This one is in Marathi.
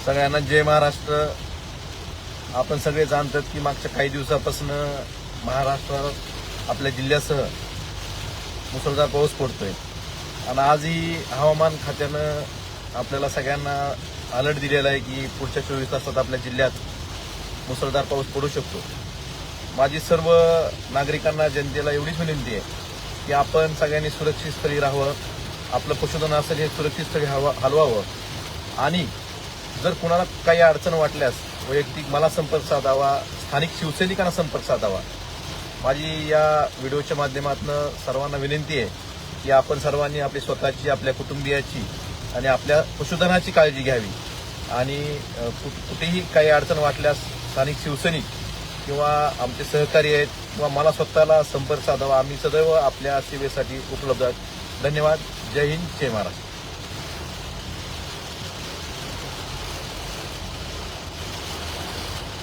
सगळ्यांना जय महाराष्ट्र। आपण सगळे जाणतात की मागच्या काही दिवसापासून महाराष्ट्रात आपल्या जिल्ह्यासह मुसळधार पाऊस पडतोय आणि आजही हवामान खात्यानं आपल्याला सगळ्यांना अलर्ट दिलेला आहे की पुढच्या 24 तासात आपल्या जिल्ह्यात मुसळधार पाऊस पडू शकतो। माझी सर्व नागरिकांना, जनतेला एवढीच विनंती आहे की आपण सगळ्यांनी सुरक्षित स्थळी राहावं, आपलं पशुधन असेल हे सुरक्षित स्थळी हलवावं आणि जर कुणाला काही अडचण वाटल्यास वैयक्तिक मला संपर्क साधावा, स्थानिक शिवसैनिकांना संपर्क साधावा। माझी या व्हिडिओच्या माध्यमातून सर्वांना विनंती आहे की आपण सर्वांनी आपली स्वतःची, आपल्या कुटुंबियाची आणि आपल्या पशुधनाची काळजी घ्यावी आणि कुठेही काही अडचण वाटल्यास स्थानिक शिवसैनिक किंवा आमचे सहकारी आहेत किंवा मला स्वतःला संपर्क साधावा। आम्ही सदैव आपल्या सेवेसाठी उपलब्ध आहोत। धन्यवाद। जय हिंद, जय महाराष्ट्र।